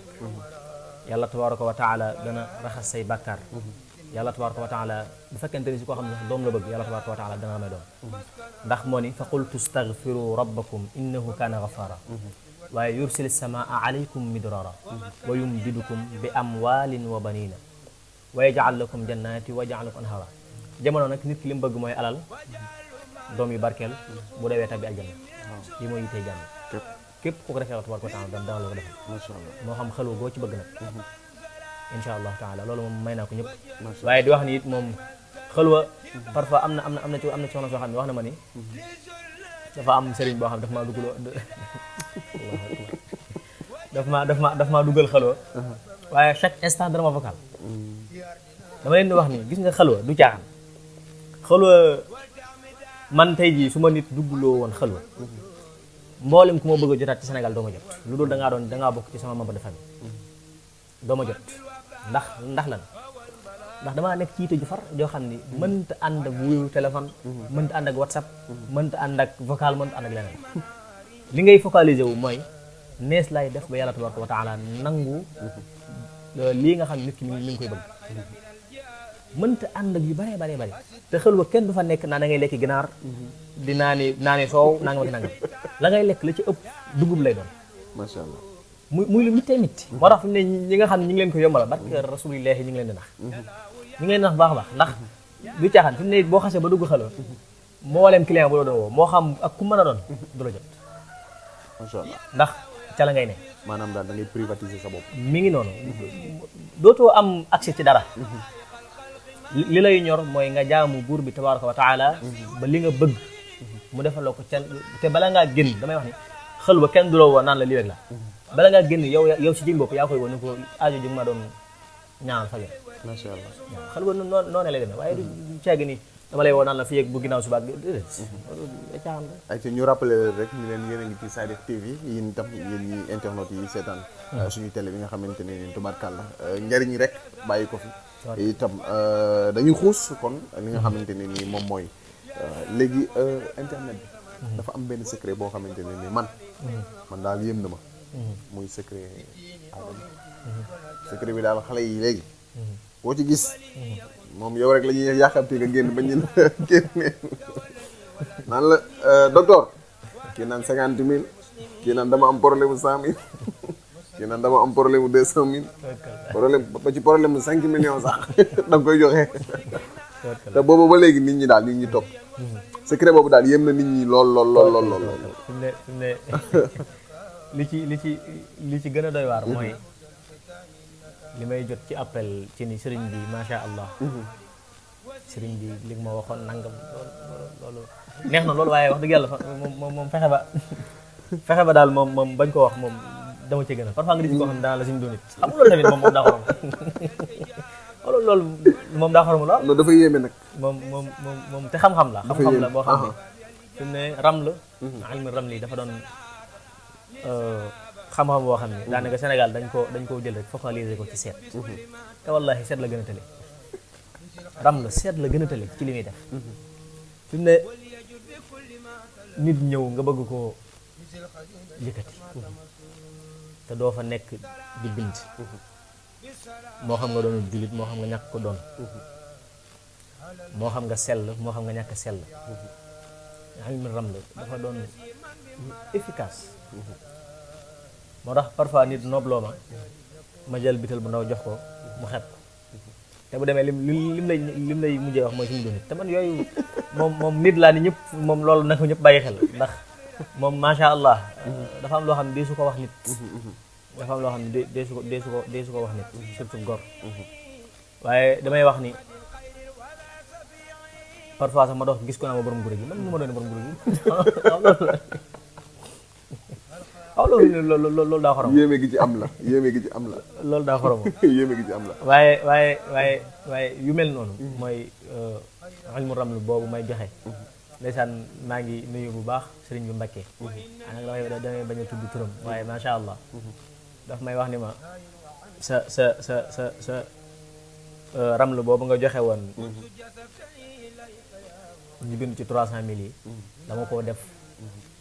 yàlla tabaaraka wa taala dana raxas say bàkkaar yàlla tabaaraka wa taala bu fekkente ni si koo xam ne sax doom la bëgg yàlla tabaaraka wa taala dana may doom ndax moo ni fa qultu staghfiru rabbakum innahu kaana ghaffara waaye yursil samaa alaykum midrara wa yumdidukum bi amwaalin wa banina wa yaj'al lakum jannati wa yaj'al lakum anhara jamono nag nit ki li mu bëgg mooy alal doom yu barkeel bu dewee tabbi aljanna lii mooy yitey jàmm képp ku ko defee yàlla tabaaraka wa taala dana la ko defal moo xam xelwa goo ci bëgg nag insha allah taala loolu moom may naa ko ñëpp waaye di wax ni it moom xelwa parfois am na ci soxna soo xam ne wax na ma ni dafa am sëriñ boo xam daf maa duggaloo daf maa duggal xelwa waaye chaque instant dana ma vocal dama leen di wax ni gis nga xelwa du caaxaan xelwa man tey jii su ma nit duggloo woon xelwa mboolem ku ma bëgg a jotaat ci Sénégal doo ma jot lu dul dangaa bokk ci sama membre de famille doo ma jot ndax lan ndax damaa nekk ci yite ju far joo xam ni mënta ànd ak wuyu téléphone mënta ànd ak whatsapp mënta ànd ak vocal mënta ànd ak leneen li ngay focaliser wu mooy nees lay def ba yàlla tabaraka wa taala nangu lii nga xam ne nit ki mi ngi koy bëgg mënta ànd ak yu bare te xelwa kenn du fa nekk naa da ngay lekki ginaar di naani soow nanga ma ki nangam la ngay lekk la ci ëpp dugub lay doon macha allah muy lu mittee mitti moo tax fi mu ne ñi nga xam ne ñi ngi leen ko yombala barke rasulillahi ñi ngi leen di nax ñi ngi leen di nax baax ndax du caaxaan fi mu ne boo xasee ba dugg xelwa mbooleem client bu la doon woo moo xam ak ku mën a doon du la jot macha allah ndax ca la ngay ne maanaam daal da ngay privatiser sa bopp mi ngi noonu dootoo am accès ci dara li lay ñor mooy nga jaamu buur bi tabaraka wa taala ba li nga bëgg mu defal la ko te bala ngaa génn damay wax ni xelwa kenn du la woo naan la lii rek la bala ngaa génn yow si jëm bopp yaa koy woo ni ko aajo ji ma doon ñaanal fa macha allah waaw xelwa noonu lay demee waaye du ceegi ni dama lay woo naan la fii ak bu ginnaaw suba ak ay te ñu rappelé rek ñu leen yéen a ngi ci Sadikh TV yéen itam yéen ñi internet yi seetaan suñu télé bi nga xamante ne ni tubaarkàlla njariñ rek bàyyi ko fi itam dañuy xuus kon li nga xamante ne nii moom mooy léegi internet bi dafa am benn secret boo xamante ne ni man daal yéem na ma muy secret Adama secret bi daal xale yi léegi boo ci gis moom yow rek la ñuy yàqamte nga génn ba ñu génne naan la docteur kii naan 50 000 kii naan dama am problème mu 100 000 kii naan dama am problème mu 200 000 problème ba ci problème mu 5 millions sax da nga koy joxe te boobu ba léegi nit ñi daal nit ñi topp secret boobu daal yéem na nit ñi lool. fi mu ne li ci gën a doy waar mooy li may jot ci appel ci ni sëriñ bi macha allah sëriñ bi li ma waxoon nangam loolu neex na loolu waaye wax dëgg yàlla moom fexe ba daal moom bañ ko wax moom dama ci gën a parfois nga di ci koo xam ne dana la suñu doon it xam nga loolu tamit moom daa xorom loolu moom daa xorom lool dafa yéeme nag moom te xam-xam la boo xam ne fi mu ne ram la ilmu ram lii dafa doon xam-xam boo xam ne daanaka Sénégal dañ koo jël rek focaliser ko ci seet te wallahi seet la gën a tële ram la seet la gën a tële ci li muy def fi mu ne nit ñëw nga bëgg koo yëkkati te doo fa nekk di bind moo xam nga doon jullit moo xam nga ñàkk ko doon moo xam nga sell moo xam nga ñàkk sell ilmu raml dafa doon efficace moo tax parfois nit noobloo ma jël bital bu ndaw jox ko mu xet ko te bu demee lim lay mujjee wax mooy suñu doon nit te man yooyu moom nit laa ni ñëpp moom loolu na ko ñëpp bàyyi xel ndax moom macha allah dafa am loo xam ne dee su ko wax nit dafa am loo xam ne dee su ko wax nit surtout góor waaye damay wax ni parfois sax ma dox gis ko naa ma borom gure gi man nu ma doon borom gure gi waaw loolu daa xorom yéeme gi ci am la loolu daa xorom yéeme gi ci am la waaye yu mel noonu mooy ilmu raml boobu may joxe ndeysaan maa ngi nuyu bu baax sëriñ bi Mbakke nag damay bañ a tudd turam waaye macha allah daf may wax ni ma sa raml boobu nga joxe woon ñu bind ci 300 000 yi dama koo def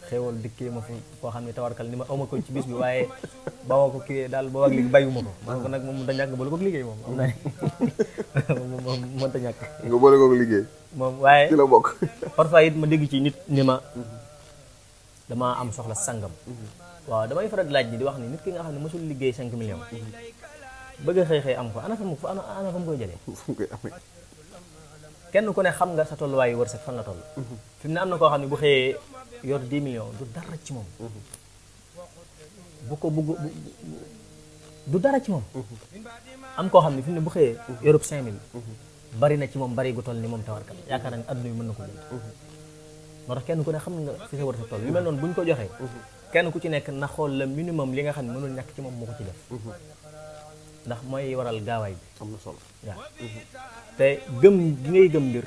xéewal dikkee ma fu koo xam ne tawarkal ni ma awma ko ci bis bi waaye ba ma ko kii daal boobaak léegi bàyyuma ko man ko nag moom mënta ñàkk boole kook liggéey moom am na moom mënta ñàkk nga boole kook liggéey moom waaye ci la bokk parfois it ma dégg ci nit ni ma damaa am soxla sangam waaw damay faral di laaj ni di wax ni nit ki nga xam ne mosul liggéey 5 millions bëgg a xëy am ko ana fa mu koy jëlee fu mu koy amee kenn ku ne xam nga sa tolluwaayu wërsëg fan la toll fi mu ne am na koo xam ne bu xëyee yor 10 millions du dara ci moom du dara ci moom am koo xam ne fi mu ne bu xëyee yorub 5000 bari na ci moom bari gu toll ni moom tawarkal yaakaar naa ne adduna bi mën na ko jënd moo tax kenn ku ne xam nga fi sa wërsëg toll yu mel noonu bu ñu ko joxee kenn ku ci nekk na xool le minimum li nga xam ne mënul ñàkk ci moom moo ko ci def ndax mooy waral gaawaay bi am na solo waaw te gëm gi ngay gëm mbir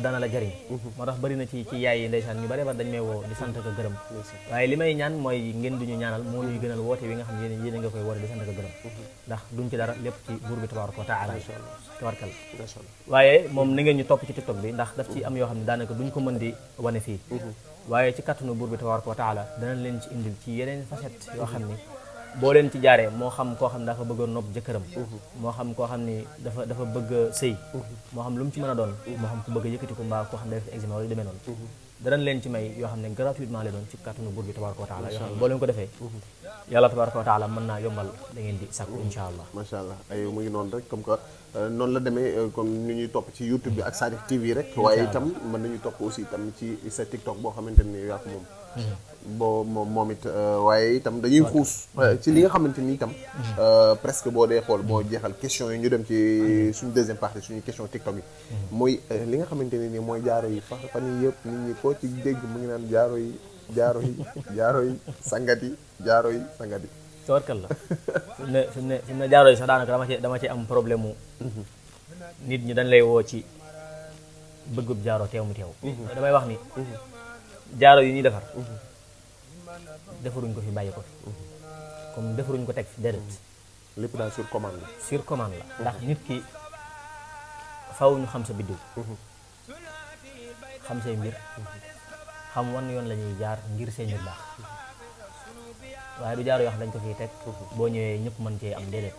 dana la jariñ moo tax bari na ci yaay yi ndeysaan ñu bari ba dañ may woo di sant ko gërëm waaye li may ñaan mooy ngeen duñu ñaanal moo ñuy gënal woote wi nga xam ne yéen nga koy woote di sant ko gërëm ndax duñ ci dara lépp ci buur bi tabaaraka wa taala tabarkal waaye moom na ngeen ñu topp ci TikTok bi ndax daf ci am yoo xam ne daanaka duñ ko mën di wane fii waaye ci kattanu buur bi tabaaraka wa taala danañ leen ci indil ci yeneen facette yoo xam ni boo leen ci jaaree moo xam koo xam ne dafa bëgg a nopp jëkkëram moo xam koo xam ni dafa bëgg a sëy moo xam lu mu ci mën a doon moo xam ku bëgg a yëkkati ko mbaa koo xam ne def examen wala yu demee noonu danañ leen ci may yoo xam ne gratuitement lay doon ci kàttanu buur bi tabaraka wa taala yoo xam ne boo leen ko defee yàlla tabaraka wa taala mën naa yombal da ngeen di sàkku insha allah macha allah ay mu ngi noonu rek comme que noonu la demee comme ni ñuy topp ci YouTube bi ak Sadikh TV rek waaye itam mën nañu topp aussi itam ci sa TikTok boo xamante ni yaa ko moom boo moom it waaye itam dañuy xuus ci li nga xamante ni itam presque boo dee xool boo jeexal question yi ñu dem ci suñu deuxième partie suñu question TikTok yi mooy li nga xamante ne ni mooy jaaro yi fan yi yëpp nit ñi koo ci dégg mu ngi naan jaaro yi sangat yi tawarkal la fi mu ne jaaro yi sax daanaka dama ci am problème mu nit ñi dañ lay woo ci bëggub jaaro teew mu teew damay wax ni jaaro yi ñuy defar defaruñ ko fi bàyyi ko fi comme defaruñ ko teg fi déedéet lépp daal sur commande la ndax nit ki faw ñu xam sa biddiw xam say mbir xam wan yoon la ñuy jaar ngir say mbir baax waaye du jaaro yoo xam dañ ko fiy teg boo ñëwee ñëpp mën cee am déedéet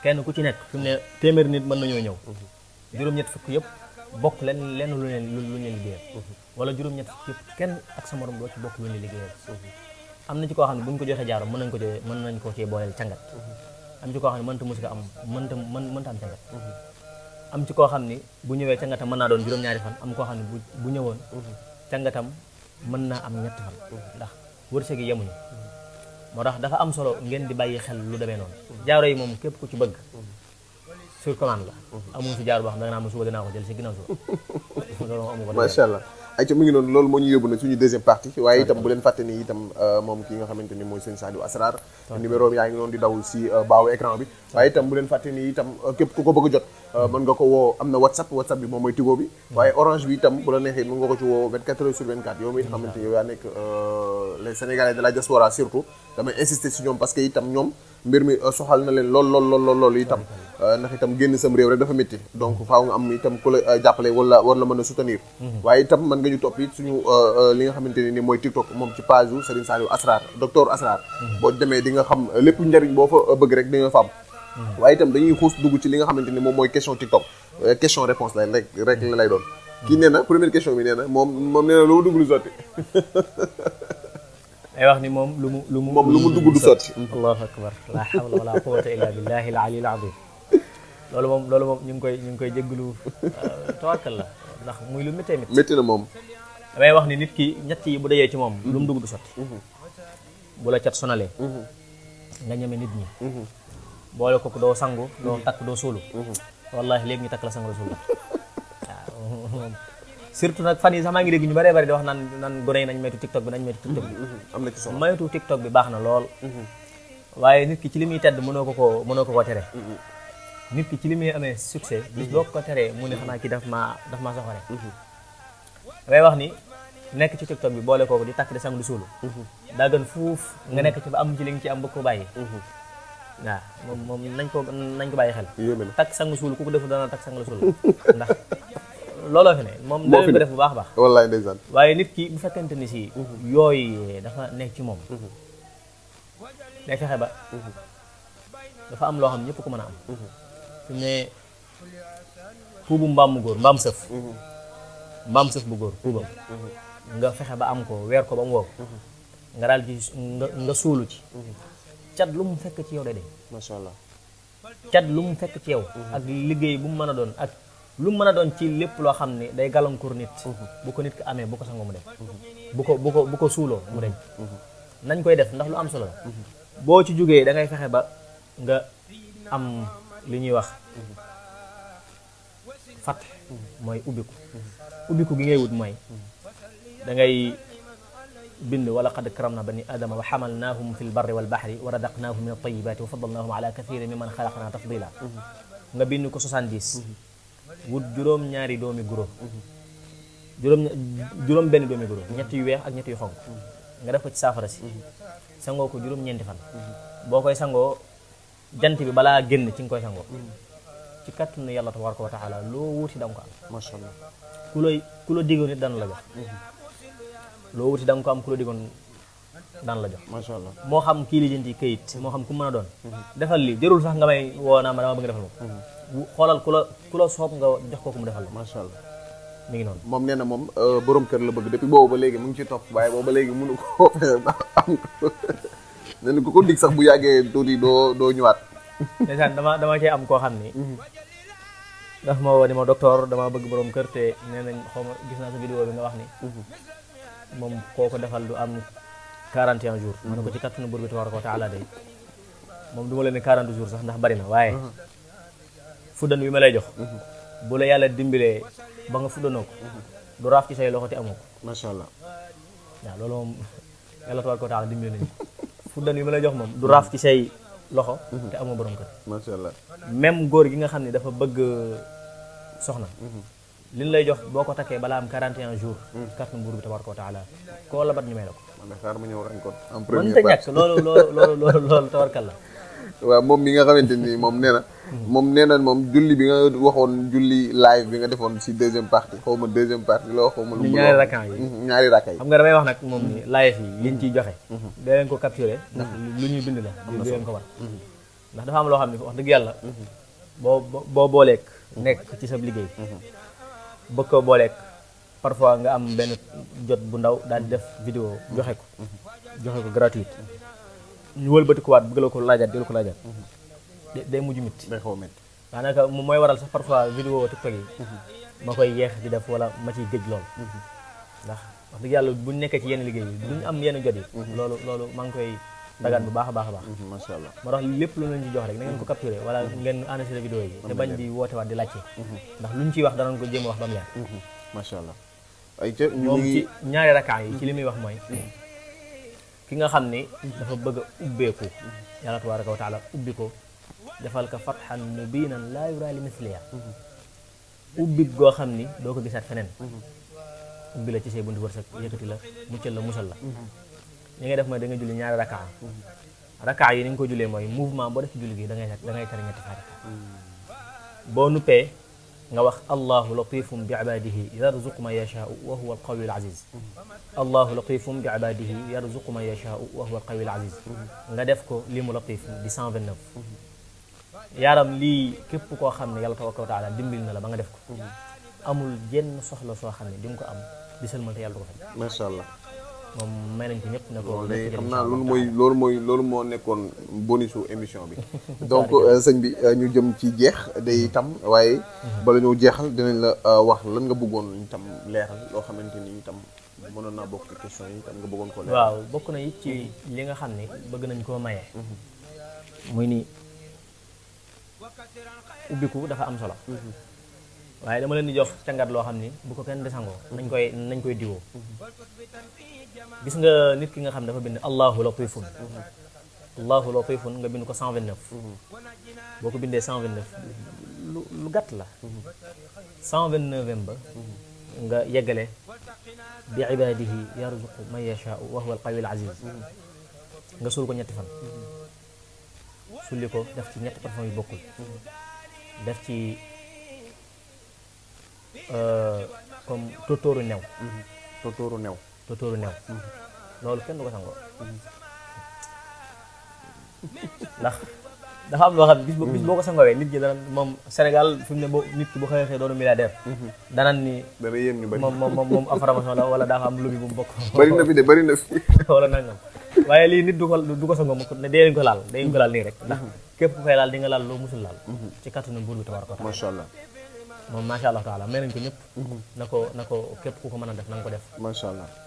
kenn ku ci nekk fi mu ne téeméeri nit mën nañoo ñëw juróom-ñett fukk yëpp bokk lenn lu leen liggéeyal wala juróom-ñett fukk yëpp kenn ak sa morom doo ci bokk lu leen liggéeyal am na ci koo xam ne bu ñu ko joxee jaaro mën nañ ko cee booleel cangat am ci koo xam ne mënta musika am mënta am cangat am ci koo xam ni bu ñëwee cangatam mën naa doon juróom-ñaari fan am koo xam ne bu ñëwoon cangatam mën naa am ñetti fan ndax wërsëg yi yemuñu moo tax dafa am solo ngeen di bàyyi xel lu demee noonu jaaro yi moom képp ku ci bëgg sur commande la amul si jaaro boo xam ne da nga naa ma suba dinaa ko jël si ginnaaw suba loolu amu ko macha allah ay ca mu ngi noonu loolu moo ñu yóbbu na suñu deuxième partie waaye itam bu leen fàtte ni itam moom ki nga xamante ni mooy sëñ Saliou Asrar numéro yaa ngi noonu di daw si baawu écran bi waaye itam bu leen fàtte ni itam képp ku ko bëgg a jot mën nga ko woo am na whatsapp bi moom mooy Tigo bi waaye orange bi itam bu la neexee mën nga ko ci woo 24 heures sur 24 yow mi xamante yow yaa nekk les Sénégalais de la diaspora surtout damay insister si ñoom parce que itam ñoom mbir mi soxal na leen lool itam ndax itam génn sam réew rek dafa métti donc faaw nga am itam ku la jàppale wala war la mën a soutenir waaye itam mën nga ñu topp it suñu li nga xamante ne ni mooy TikTok moom ci page u Serigne Saliou Asrar docteur Asrar boo demee di nga xam lépp njariñ boo fa bëgg rek di nga fa am waaye itam dañuy xuus dugg ci li nga xamante ni moom mooy question TikTok question réponse lay rek la lay doon kii nee na première question bi nee na moom nee na lu mu dugg du sotti. ay wax ni moom lu mu dugg du sotti. allahu akbar la hawla wala quwwata illa billahi al aliyyil azim. loolu moom ñu ngi koy jégalu tawakkal la ndax muy lu métti na moom. damay wax ni nit ki ñett yi bu dajee ci moom. lu mu dugg du sotti. bu la cat sonalee. nga ñeme nit ñi. boole ko doo sangu doo takk doo suulu. wallahi léegi ñu takk la sangu la suulu. waaw surtout nag fan yi sax maa ngi dégg ñu bëree bëri di wax naan gone yi nañ moytu TikTok bi nañ moytu TikTok bi. am na ci solo moytu TikTok bi baax na lool. waaye nit ki ci li muy tedd mënoo ko koo tere. nit ki ci li muy amee succès. bis boo ko teree mu ne xanaa kii daf maa soxore. damay wax ni nekk ci TikTok bi boole kooku di takk di sangu di suulu. daa gën fuuf nga nekk ci ba am ci li nga ci am ba ko bàyyi. waaw moom nañ ko bàyyi xel. takk sangu suulu ku ko defu dana takk sangu la suulu ndax looloo fi ne moom da ko def bu baax a baax. wallaay ndeysaan. waaye nit ki bu fekkente ni si yooyu dafa nekk ci moom. day fexe ba dafa am loo xam ñëpp ko mën a am. fi ne puubu mbaam sëf bu góor puubam nga fexe ba am ko weer ko ba mu wow nga daal ci nga suulu ci cat lu mu fekk ci yow day deñ masha Allah cat lu mu fekk ci yow ak liggéey bu mu mën a doon ak lu mu mën a doon ci lépp loo xam ne day gàllankoor nit bu ko nit ko amee bu ko sangoo mu dem bu ko suuloo mu deñ nañ koy def ndax lu am solo la boo ci jógee da ngay fexe ba nga am li ñuy wax fat mooy ubbiku gi ngay wut mooy da ngay bind wala qad karamna bani adama wa hamalnahum fil barri wal bahri wa razaqnahum min at-tayyibati wa faddalnahum ala kathirin mimman khalaqna tafdila nga bind ko 70 wut juróom-ñaari doomi guro juróom benn doomi guro ñett yu weex ak ñett yu xonk nga def ko ci saafara si sangoo ko juróom-ñeenti fan boo koy sangoo jant bi balaa génn ci nga koy sangoo ci kàttanu yàlla tabaraka wa taala loo wuti da nga ko am masha Allah ku la digoon nit daan la jox loo wuti da nga ko am ku la digoon daan la jox masha Allah moo xam kii lijjanti kayit moo xam ku mën a doon defal li jërul sax nga may woo naa ma dama bëgg defal ma xoolal ku la soob nga jox ko mu defal la masha Allah mi ngi noonu moom nee na moom borom kër la bëgg depuis boobu ba léegi mu ngi ci topp waaye boobu ba léegi mënu ko am nee na ku ko dig sax bu yàggee tuuti doo ñëwaat ndeysaan dama cee am koo xam ni daf ma woo ni ma docteur dama bëgg borom kër te nee nañ xaw ma gis naa sa vidéo bi nga wax ni moom koo ko defal du am 41 jours ma ne ko ci kattanu buur bi tabaraka wa taala day moom du ma leen ne 40 jours sax ndax bari na waaye fuddan wi ma lay jox bu la yàlla dimbilee ba nga fuddanoo ko du raaf ci say loxo te amoo ko masha Allah waaw loolu moom yàlla tabaraka wa taala dimbile nañu fuddan wi ma lay jox moom du raaf ci say loxo te amoo borom kër masha Allah même góor gi nga xam ne dafa bëgg soxna li ñu lay jox boo ko takkee balaa am 41 jours kàttanu buur bi tabaraka wa taala koo labat ñu may la ko man xaar ma ñëw rañ ko en mën première ta ñàkk loolu tabarkal la waaw moom mi nga xamante ni moom nee na moom julli bi nga waxoon julli live bi nga defoon si deuxième partie xaw ma deuxième partie la xaw ma lu ñaari rakkaan yi ñaari rakkaan yi xam nga damay wax nag moom ni live yi liñ ciy joxe da leen ko capturer ndax lu ñuy bind la du leen ko war ndax dafa am loo xam ne wax dëgg yàlla boo booleek nekk ci sa liggéey bëgg ko booleek parfois nga am benn jot bu ndaw daal di def vidéo joxe ko gratuite ñu wëlbati ko waat bëgg la ko laajaat di la ko laajaat day mujj métti day xaw a métti daanaka mooy waral sax parfois vidéo TikTok yi ma koy yeex di def wala ma ciy gëj lool ndax wax dëgg yàlla buñ nekkee ci yenn liggéey yi duñu am yenn jot yi loolu maa ngi koy dagaan bu baax a baax masha Allah moo tax lépp lu leen ci jox rek na ngeen ko capturé wala ngeen enregistré vidéo yi te bañ di woote waat di laajte ndax luñ ciy wax danañ ko jéem a wax ba mu leer masha Allah ay ca moom ci ñaari rakkaan yi ci li muy wax mooy ki nga xam ni dafa bëgg a ubbeeku yàlla tabaraka wa taala ubbi ko defal ko fathan mubinan laa yuraa li misliya ubbi goo xam ni doo ko gisaat feneen ubbi la ci say buntu wërsëg yëkkati la muccal la musal la li ngay def mooy da nga julli ñaari rakkaa yi ni nga ko jullee mooy mouvement boo def ci julli gi da ngay tari ñetti faatiha boo nuppee nga wax allahu latifum bi ibadihi yarzuqu man yashaau wa huwa alqawiyul aziz allahu latifum bi ibadihi yarzuqu man yashaau wa huwa alqawiyul aziz nga def ko limu latif di 129 yaaram lii képp koo xam ne yàlla tabaraka wa taala dimbil na la ba nga def ko amul jenn soxla soo xam ne di nga ko am di sëlmal te yàlla du ko faj. macha allah. moom may nañ ko ñëpp ne ko. loolu day xam naa loolu moo nekkoon bonusu émission bi. donc sëñ bi ñu jëm ci jeex day itam waaye. bala ñëw jeexal dinañ la wax lan nga bëggoon itam leeral loo xamante ni itam mënoon naa bokk ci question yi itam nga bëggoon ko leeral. waaw bokk na it ci li nga xam ne bëgg nañ koo maye. muy ni ubbiku dafa am solo. waaye dama leen di jox cangat loo xam ni bu ko kenn di sangoo nañ koy diwoo. gis nga nit ki nga xam dafa bind allahu latifun nga bind ko 129. boo ko bindee 129 lu gàtt la. 129 ba nga yeggale bi ibadihi yarzuqu man yashaau wa huwa alqawiyul aziz nga suul ko ñetti fan. sulli ko def ci ñetti parfum yu bokkul. def ci comme tóotóoru new. tóotóoru new loolu kenn du ko sangoo. ndax dafa am loo xam bis boo ko sangoowee nit ñi dana moom Sénégal fi mu ne boo nit ki bu xëyee doonu milliardaire danaan ni dana yéem ñu bari moom information la wala daa fa am lobby bu mu bokk bari na fi wala nangam waaye lii nit du ko sangoo ne dee nañ ko laal nii rek ndax képp ku koy laal di nga laal loo musul laal ci kattanu buur bi tabaaraka wa taala. macha allah moom macha allah taala may nañ ko ñëpp. na ko képp ku ko mën a def na nga ko def.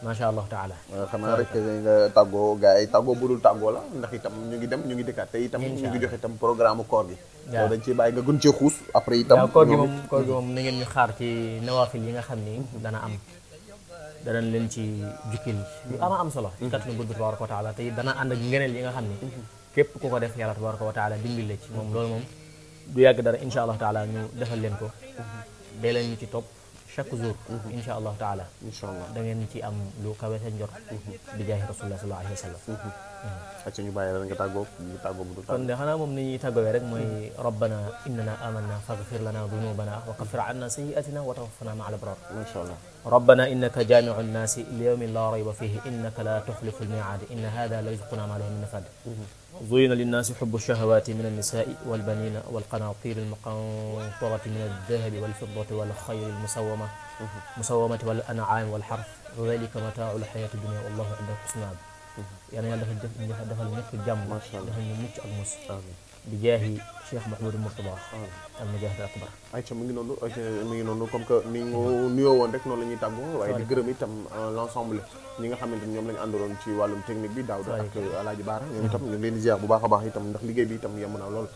macha allah taala. xanaa rek nga tàggoo gars yi tàggoo budul tàggoo la ndax itam ñu ngi dem ñu ngi dëkkaat te itam ñu ngi joxe itam programme koor gi. waaw dañ ciy bàyyi nga gën cee xuus après itam. waaw koor gi moom na ngeen ñu xaar ci nawaafil yi nga xam ni dana am. danañ leen ci jukkil yu am solo. ci kattanu buur bi tabaaraka wa taala te dana ànd ak ngeneel yi nga xam ni. képp ku ko def yàlla tabaaraka wa taala dimbil la ci moom loolu moom du yàgg dara incha allah taala ñu defal leen ko. dee leen ñu ci topp chaque jour. incha allah taala. incha allah da ngeen ci am lu kawe seen njort. bi jaahi rasulullah sallallahu alayhi wa sallam. acca ñu bàyyi la nga tàggoo bu du kon de xanaa moom ni ñuy tàggoowee rek mooy rabbana innana amanna faghfir lana dunubana wa kaffir anna sayyi'atina wa tawaffana ma'a al-abrar. macha allah. rabbana innaka jami'u an-nasi li yawmin la rayba fihi innaka la tukhlifu al-mi'ad inna hadha la rizquna ma lahu min nafad. زين للناس حب الشهوات من النساء والبنين والقناطير المقنطرة من الذهب والفضة والخيل المسومة والأنعام والحرث ذلك متاع الحياة الدنيا والله عنده حسن العاب. يعني dafa nekk jàmm. macha allah dafa ñu mucc ak mos. bi jaahi Cheikh Mouhamadou Mourtada al mujahid akbar. ayca mu ngi noonu comme que ni ñu nuyoo woon rek noonu la ñuy tàggoo waaye di gërëm itam l'ensemble ñi nga xamante ni ñoom la ñu àndaloon ci wàllum technique bi Daouda ak Alaaji Baara ñoom itam ñu ngi leen di ziar bu baax a baax itam ndax liggéey bi itam yem na lool.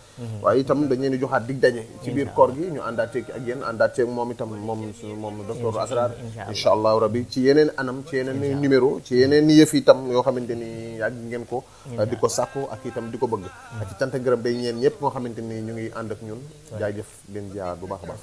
waaye itam dañ leen di joxaat dig daje ci biir koor gi ñu àndaat ak yéen àndaat ak moom itam moom docteur Asrar incha allahu rabbi ci yeneen anam ci yeneen numéro ci yeneen yëf itam yoo xamante ni yàgg ngeen ko di ko sàkku ak itam di ko bëgg ak ci cant gërëm day ñeen ñëpp moo xamante ni ñu ngi ànd ak ñun jaajëf leen ziar bu baax a baax.